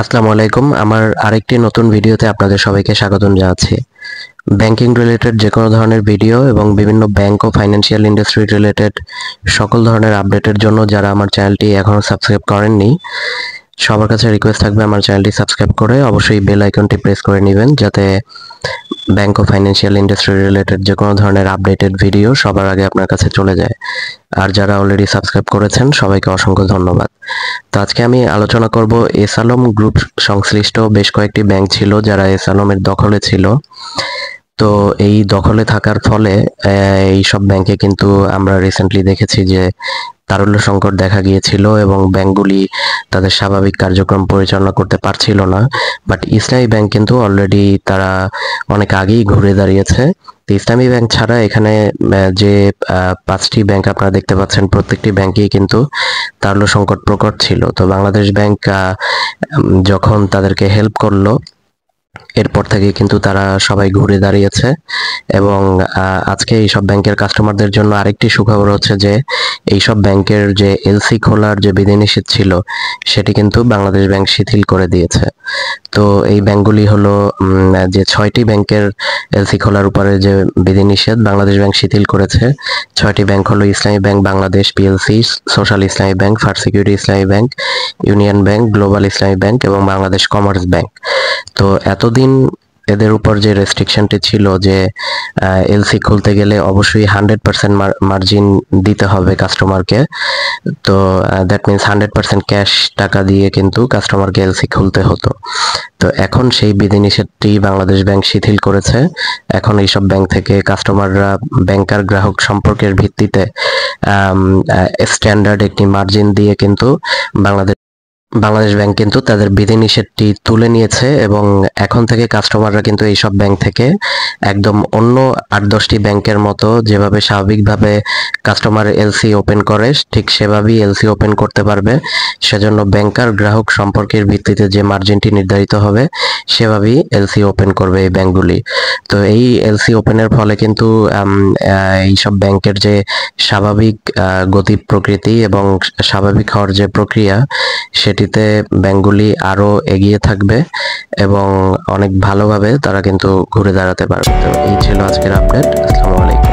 আসসালামু আলাইকুম। আমার আরেকটি নতুন ভিডিওতে আপনাদের সবাইকে স্বাগতম জানাচ্ছি। ব্যাংকিং রিলেটেড যে কোনো ধরনের ভিডিও এবং বিভিন্ন ব্যাংক ও ফাইন্যান্সিয়াল ইন্ডাস্ট্রি রিলেটেড সকল ধরনের আপডেটের জন্য যারা আমার চ্যানেলটি এখনও সাবস্ক্রাইব করেননি, সবার কাছে রিকোয়েস্ট থাকবে আমার চ্যানেলটি সাবস্ক্রাইব করে অবশ্যই বেল আইকনটি প্রেস করে নেবেন, যাতে ব্যাংক ও ফাইন্যান্সিয়াল ইন্ডাস্ট্রি রিলেটেড যে কোনো ধরনের আপডেটেড ভিডিও সবার আগে আপনার কাছে চলে যায়। আর যারা অলরেডি সাবস্ক্রাইব করেছেন সবাইকে অসংখ্য ধন্যবাদ। তো আজকে আমি আলোচনা করব এস আলম গ্রুপ সংশ্লিষ্ট বেশ কয়েকটি ব্যাংক ছিল যারা এস আলমের দখলে ছিল। তো এই দখলে থাকার ফলে এই সব ব্যাংকে কিন্তু আমরা রিসেন্টলি দেখেছি যে তারল্য সংকট দেখা গিয়েছিল এবং ব্যাংকগুলি তাদের স্বাভাবিক কার্যক্রম পরিচালনা করতে পারছিল না। বাট ইসলামী ব্যাংক কিন্তু অলরেডি তারা অনেক আগেই ঘুরে দাঁড়িয়েছে। তো ইসলামী ব্যাংক ছাড়া এখানে যে 5টি ব্যাংক আপনারা দেখতে পাচ্ছেন, প্রত্যেকটি ব্যাংকেই কিন্তু তারল্য সংকট প্রকট ছিল। তো বাংলাদেশ ব্যাংক যখন তাদেরকে হেল্প করলো, এরপর থেকে কিন্তু তারা সবাই ঘুরে দাঁড়িয়েছে। এবং আজকে এইসব ব্যাংকের কাস্টমারদের জন্য আরেকটি সুখবর হচ্ছে যে এইসব ব্যাংকের যে এলসি খোলার যে বিধিনিষেধ ছিল সেটি কিন্তু বাংলাদেশ ব্যাংক শিথিল করে দিয়েছে। তো এই ব্যাংকগুলি হলো যে 6টি ব্যাংকের এলসি খোলার উপরে যে বিধিনিষেধ বাংলাদেশ ব্যাংক শিথিল করেছে। 6টি ব্যাংক হলো ইসলামী ব্যাংক বাংলাদেশ পিএলসি, সোশ্যাল ইসলামী ব্যাংক, ফার্স্ট সিকিউরিটি ইসলামী ব্যাংক, ইউনিয়ন ব্যাংক, গ্লোবাল ইসলামী ব্যাংক এবং বাংলাদেশ কমার্স ব্যাংক। তো এতদিন এদের উপর যে রেস্ট্রিকশনটি ছিল যে এলসি খুলতে গেলে অবশ্যই 100% মার্জিন দিতে হবে কাস্টমারকে, তো দ্যাট মিনস 100% ক্যাশ টাকা দিয়ে কিন্তু কাস্টমারকে এলসি খুলতে হতো। তো এখন সেই বিধিনিষেধটি বাংলাদেশ ব্যাংক শিথিল করেছে। এখন এইসব ব্যাংক থেকে কাস্টমাররা ব্যাংকার গ্রাহক সম্পর্কের ভিত্তিতে স্ট্যান্ডার্ড একটি মার্জিন দিয়ে কিন্তু বাংলাদেশ ব্যাংক কিন্তু তাদের বিধিনিষেধটি তুলে নিয়েছে এবং এখন থেকে কাস্টমাররা কিন্তু এইসব ব্যাংক থেকে একদম অন্য 8-10টি ব্যাংকের মতো যেভাবে স্বাভাবিকভাবে কাস্টমার এলসি ওপেন করে ঠিক সেভাবেই এলসি ওপেন করতে পারবে। সেজন্য ব্যাংকার গ্রাহক সম্পর্কের ভিত্তিতে যে মার্জিনটি নির্ধারিত হবে সেভাবেই এলসি ওপেন করবে এই ব্যাংকগুলি। তো এই এলসি ওপেনের ফলে কিন্তু এইসব ব্যাংকের যে স্বাভাবিক গতি প্রকৃতি এবং স্বাভাবিক হওয়ার যে প্রক্রিয়া সেটিতে ব্যাংকগুলি আরো এগিয়ে থাকবে এবং অনেক ভালোভাবে তারা কিন্তু ঘুরে দাঁড়াতে পারবে। তো এই ছিল আজকের আপডেট। আসসালামু আলাইকুম।